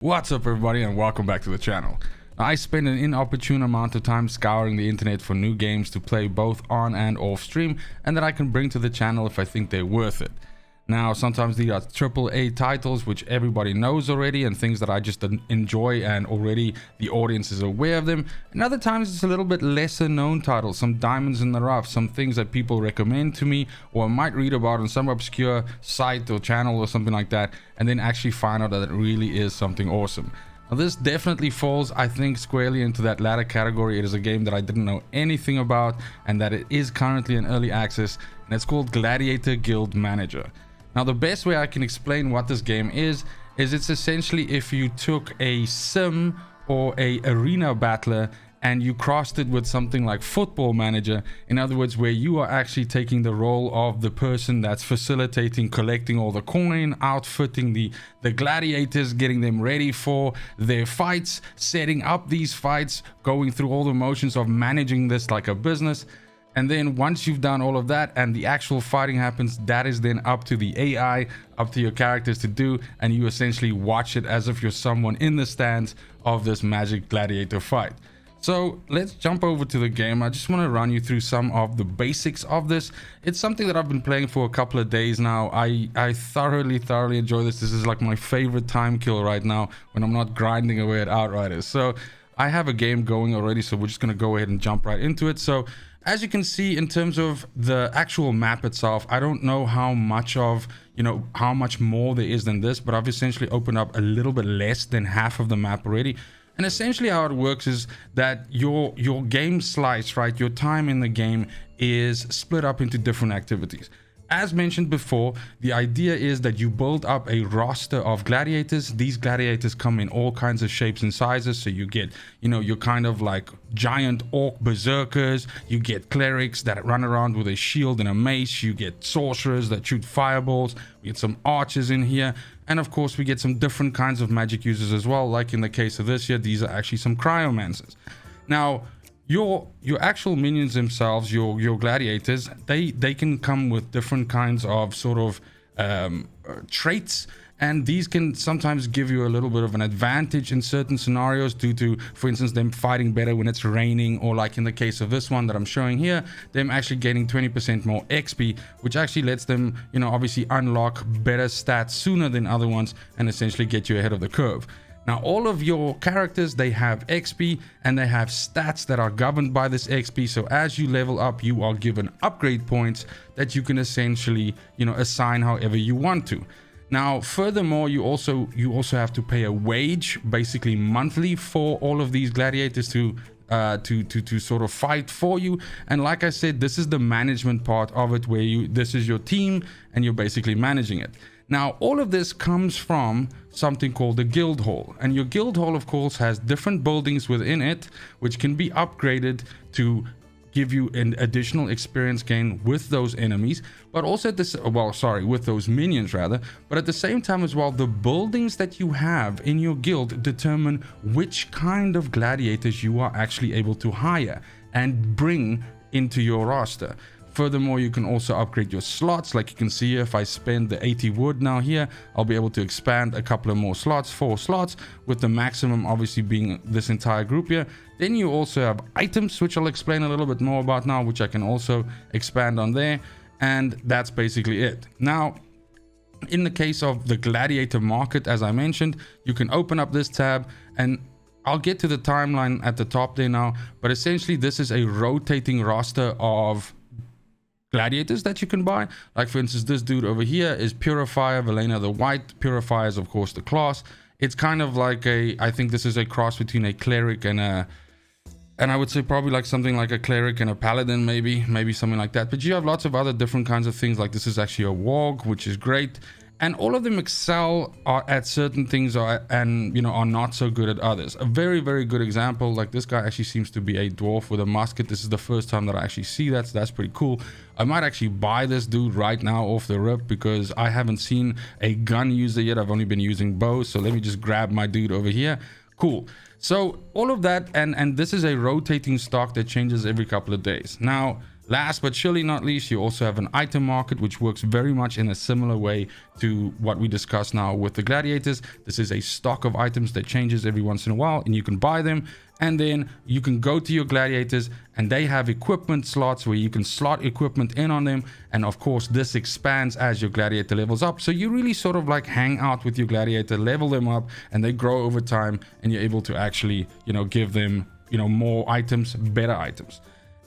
What's up everybody and welcome back to the channel. I spend an inopportune amount of time scouring the internet for new games to play both on and off stream and that I can bring to the channel if I think they're worth it. Now sometimes these are AAA titles which everybody knows already and things that I just enjoy and already the audience is aware of them, and other times it's a little bit lesser known titles, some diamonds in the rough, some things that people recommend to me or I might read about on some obscure site or channel or something like that, and then actually find out that it really is something awesome. Now this definitely falls, I think, squarely into that latter category. It is a game that I didn't know anything about and that it is currently in early access, and it's called Gladiator Guild Manager. Now the best way I can explain what this game is it's essentially if you took a sim or a arena battler and you crossed it with something like Football Manager. In other words, where you are actually taking the role of the person that's facilitating, collecting all the coin, outfitting the gladiators, getting them ready for their fights, setting up these fights, going through all the motions of managing this like a business. And then once you've done all of that and the actual fighting happens, that is then up to the AI, up to your characters to do, and you essentially watch it as if you're someone in the stands of this magic gladiator fight. So let's jump over to the game. I just want to run you through some of the basics of this. It's something that I've been playing for a couple of days now. I thoroughly enjoy this. This is like my favorite time kill right now when I'm not grinding away at Outriders. So I have a game going already, so we're just going to go ahead and jump right into it. So as you can see, in terms of the actual map itself, I don't know how much of, how much more there is than this, but I've essentially opened up a little bit less than half of the map already. And essentially how it works is that your game slice, right, your time in the game is split up into different activities. As mentioned before, the idea is that you build up a roster of gladiators. These gladiators come in all kinds of shapes and sizes. So you get, you're kind of like giant orc berserkers. You get clerics that run around with a shield and a mace. You get sorcerers that shoot fireballs. We get some archers in here. And of course, we get some different kinds of magic users as well. Like in the case of this here, these are actually some cryomancers. Now, your actual minions themselves, your gladiators, they can come with different kinds of sort of traits, and these can sometimes give you a little bit of an advantage in certain scenarios due to, for instance, them fighting better when it's raining, or like in the case of this one that I'm showing here, them actually gaining 20% more XP, which actually lets them, obviously unlock better stats sooner than other ones and essentially get you ahead of the curve. Now, all of your characters, they have XP and they have stats that are governed by this XP. So as you level up, you are given upgrade points that you can essentially, assign however you want to. Now, furthermore, you also have to pay a wage, basically monthly, for all of these gladiators to sort of fight for you. And like I said, this is the management part of it, where this is your team and you're basically managing it. Now, all of this comes from something called the guild hall, and your guild hall, of course, has different buildings within it which can be upgraded to give you an additional experience gain with those enemies, but also with those minions rather. But at the same time as well, the buildings that you have in your guild determine which kind of gladiators you are actually able to hire and bring into your roster. Furthermore, you can also upgrade your slots. Like you can see here, if I spend the 80 wood now here, I'll be able to expand a couple of more slots, 4 slots, with the maximum obviously being this entire group here. Then you also have items, which I'll explain a little bit more about now, which I can also expand on there. And that's basically it. Now, in the case of the gladiator market, as I mentioned, you can open up this tab, and I'll get to the timeline at the top there now, but essentially this is a rotating roster of gladiators that you can buy. Like for instance, this dude over here is Purifier, Valena the White. Purifier is of course the class. It's kind of like I think this is a cross between a cleric and I would say probably like something like a cleric and a paladin, maybe something like that. But you have lots of other different kinds of things. Like this is actually a warg, which is great. And all of them excel at certain things are not so good at others. A very good example, like this guy actually seems to be a dwarf with a musket. This is the first time that I actually see that, so that's pretty cool. I might actually buy this dude right now off the rip because I haven't seen a gun user yet. I've only been using bows, so let me just grab my dude over here. Cool. So all of that, and this is a rotating stock that changes every couple of days. Now, Last but surely not least, you also have an item market, which works very much in a similar way to what we discussed now with the gladiators. This is a stock of items that changes every once in a while, and you can buy them. And then you can go to your gladiators, and they have equipment slots where you can slot equipment in on them. And of course, this expands as your gladiator levels up. So you really sort of like hang out with your gladiator, level them up, and they grow over time. And you're able to actually, give them, more items, better items.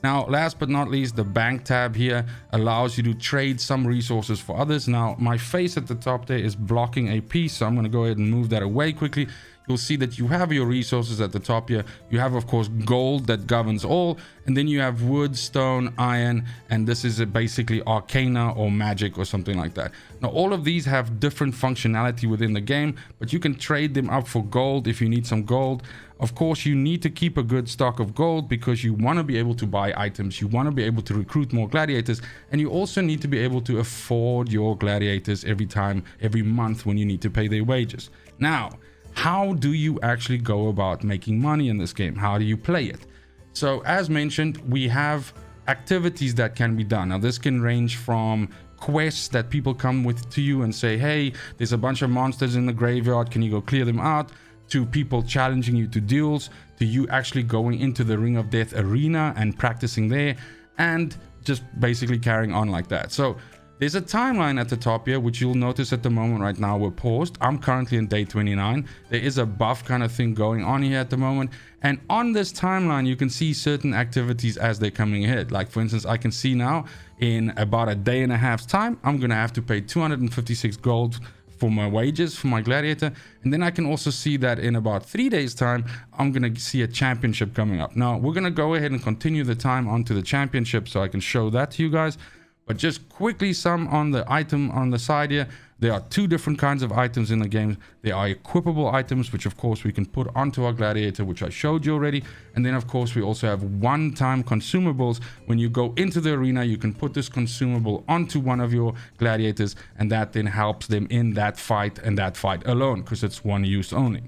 Now, last but not least, the bank tab here allows you to trade some resources for others. Now, my face at the top there is blocking a piece, so I'm going to go ahead and move that away quickly. You'll see that you have your resources at the top here. You have, of course, gold that governs all, and then you have wood, stone, iron, and this is basically arcana or magic or something like that. Now, all of these have different functionality within the game, but you can trade them up for gold if you need some gold. Of course, you need to keep a good stock of gold because you want to be able to buy items, you want to be able to recruit more gladiators, and you also need to be able to afford your gladiators every month when you need to pay their wages. Now, how do you actually go about making money in this game? How do you play it? So as mentioned, we have activities that can be done. Now this can range from quests that people come with to you and say, hey, there's a bunch of monsters in the graveyard, can you go clear them out? To people challenging you to duels, to you actually going into the Ring of Death arena and practicing there, and just basically carrying on like that. So there's a timeline at the top here, which you'll notice at the moment right now we're paused. I'm currently in day 29. There is a buff kind of thing going on here at the moment. And on this timeline, you can see certain activities as they're coming ahead. Like for instance, I can see now in about a day and a half's time, I'm going to have to pay 256 gold for my wages for my gladiator. And then I can also see that in about 3 days time, I'm going to see a championship coming up. Now we're going to go ahead and continue the time onto the championship so I can show that to you guys. But just quickly, some on the item on the side here. There are two different kinds of items in the game. There are equipable items, which of course we can put onto our gladiator, which I showed you already. And then of course we also have one-time consumables. When you go into the arena, you can put this consumable onto one of your gladiators, and that then helps them in that fight and that fight alone, because it's one use only.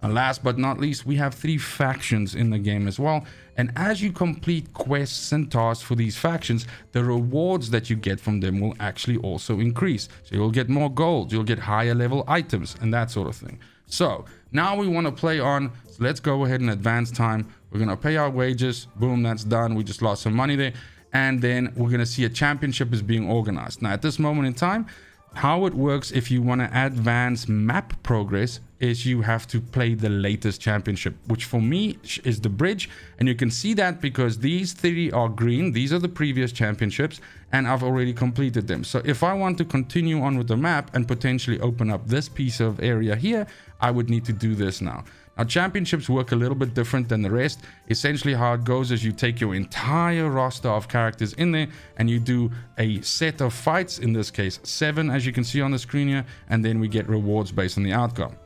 And last but not least, we have 3 factions in the game as well. And as you complete quests and tasks for these factions, the rewards that you get from them will actually also increase. So you'll get more gold, you'll get higher level items and that sort of thing. So now we want to play on. So let's go ahead and advance time. We're going to pay our wages. Boom, that's done. We just lost some money there. And then we're going to see a championship is being organized. Now at this moment in time, how it works if you want to advance map progress is you have to play the latest championship, which for me is the bridge. And you can see that because these 3 are green. These are the previous championships and I've already completed them. So if I want to continue on with the map and potentially open up this piece of area here, I would need to do this now. Now, championships work a little bit different than the rest. Essentially, how it goes is you take your entire roster of characters in there and you do a set of fights, in this case 7, as you can see on the screen here, and then we get rewards based on the outcome.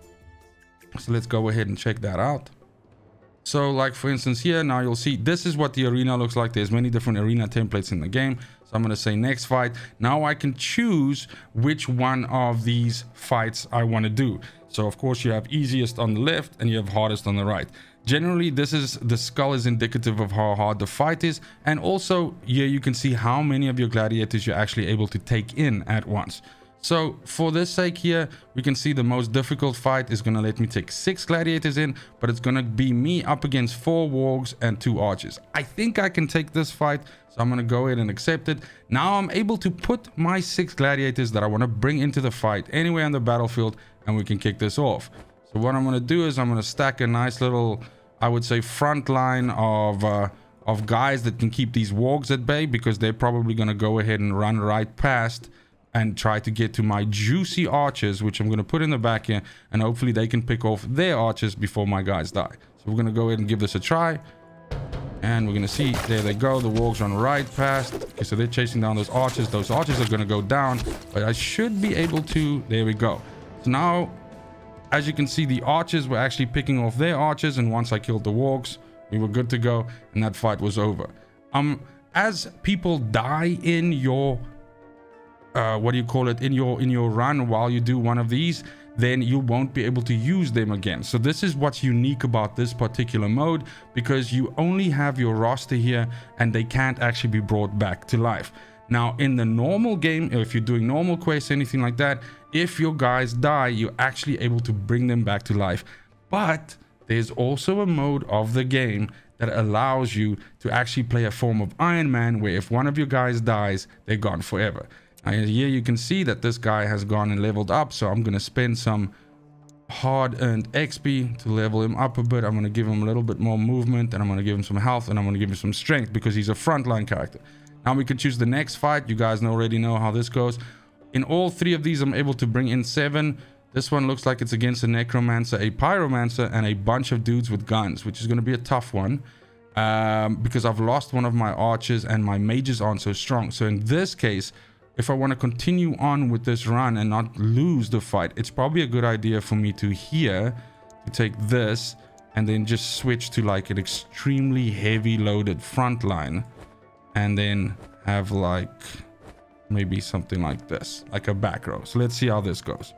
So let's go ahead and check that out. So like for instance here, now you'll see this is what the arena looks like. There's many different arena templates in the game. So I'm going to say next fight. Now I can choose which one of these fights I want to do. So of course you have easiest on the left and you have hardest on the right. Generally, the skull is indicative of how hard the fight is. And also here you can see how many of your gladiators you're actually able to take in at once. So for this sake here, we can see the most difficult fight is going to let me take 6 gladiators in, but it's going to be me up against 4 wargs and 2 archers. I think I can take this fight, so I'm going to go ahead and accept it. Now I'm able to put my 6 gladiators that I want to bring into the fight anywhere on the battlefield, and we can kick this off. So what I'm going to do is I'm going to stack a nice little, I would say, front line of guys that can keep these wargs at bay, because they're probably going to go ahead and run right past and try to get to my juicy archers, which I'm going to put in the back here, and hopefully they can pick off their archers before my guys die. So we're going to go ahead and give this a try, and we're going to see, there they go, the wargs run right past. Okay, so they're chasing down those archers are going to go down, but I should be able to, there we go. So now, as you can see, the archers were actually picking off their archers, and once I killed the wargs, we were good to go, and that fight was over. As people die in your in your run while you do one of these, then you won't be able to use them again. So this is what's unique about this particular mode, because you only have your roster here and they can't actually be brought back to life. Now in the normal game, if you're doing normal quests, anything like that, if your guys die, you're actually able to bring them back to life. But there's also a mode of the game that allows you to actually play a form of Iron Man, where if one of your guys dies, they're gone forever. And here you can see that this guy has gone and leveled up, so I'm going to spend some hard-earned XP to level him up a bit. I'm going to give him a little bit more movement, and I'm going to give him some health, and I'm going to give him some strength, because he's a frontline character. Now we can choose the next fight. You guys already know how this goes. In all three of these, I'm able to bring in 7. This one looks like it's against a necromancer, a pyromancer, and a bunch of dudes with guns, which is going to be a tough one, because I've lost one of my archers and my mages aren't so strong. So in this case, if I want to continue on with this run and not lose the fight, it's probably a good idea for me to take this and then just switch to like an extremely heavy loaded front line, and then have like maybe something like this, like a back row. So let's see how this goes.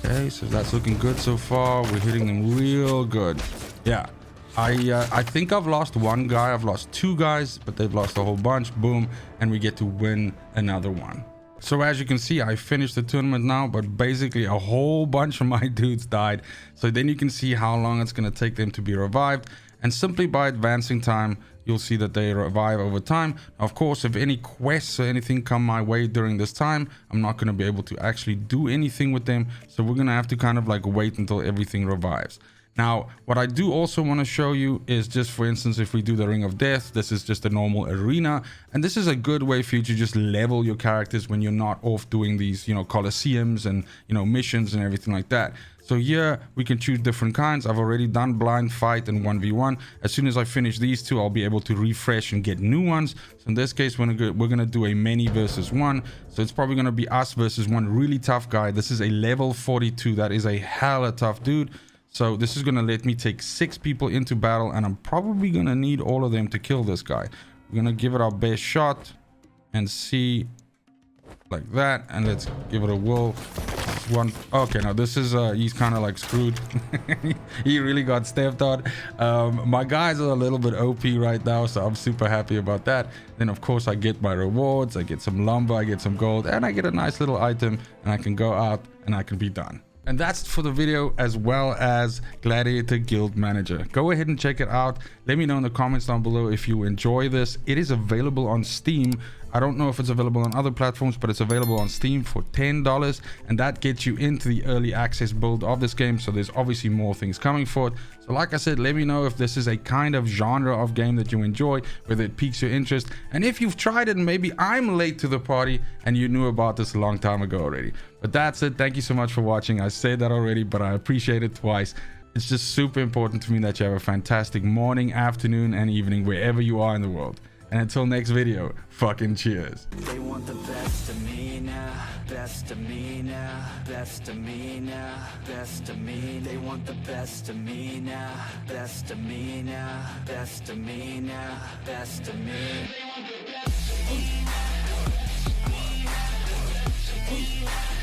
Okay, so that's looking good so far. We're hitting them real good. Yeah, I think I've lost one guy. I've lost 2 guys, but they've lost a whole bunch. Boom, and we get to win another one. So as you can see, I finished the tournament now, but basically a whole bunch of my dudes died. So then you can see how long it's going to take them to be revived. And simply by advancing time, you'll see that they revive over time. Of course, if any quests or anything come my way during this time, I'm not going to be able to actually do anything with them. So we're going to have to kind of like wait until everything revives. Now, what I do also want to show you is just, for instance, if we do the Ring of Death, this is just a normal arena. And this is a good way for you to just level your characters when you're not off doing these, you know, Colosseums and, you know, missions and everything like that. So here we can choose different kinds. I've already done blind fight and 1v1. As soon as I finish these 2, I'll be able to refresh and get new ones. So in this case, we're gonna do a many versus 1. So it's probably gonna be us versus one really tough guy. This is a level 42. That is a hella tough dude. So this is going to let me take 6 people into battle, and I'm probably going to need all of them to kill this guy. We're going to give it our best shot and see like that. And let's give it a whirl. One. Okay, now this is, he's kind of like screwed. He really got stepped on. My guys are a little bit OP right now, so I'm super happy about that. Then of course I get my rewards. I get some lumber, I get some gold, and I get a nice little item, and I can go out and I can be done. And that's for the video, as well as Gladiator Guild Manager. Go ahead and check it out. Let me know in the comments down below if you enjoy this. It is available on Steam. I don't know if it's available on other platforms, but it's available on Steam for $10, and that gets you into the early access build of this game. So there's obviously more things coming for it. So like I said, let me know if this is a kind of genre of game that you enjoy, whether it piques your interest, and if you've tried it and maybe I'm late to the party and you knew about this a long time ago already. But that's it. Thank you so much for watching. I said that already, but I appreciate it twice. It's just super important to me that you have a fantastic morning, afternoon, and evening wherever you are in the world. And until next video, fucking cheers. They want the best of me now, best of me now, best of me now, best of me. They want the best of me now, best of me now, best of me now, best of me. They want the best of me now, best of me now, best of me.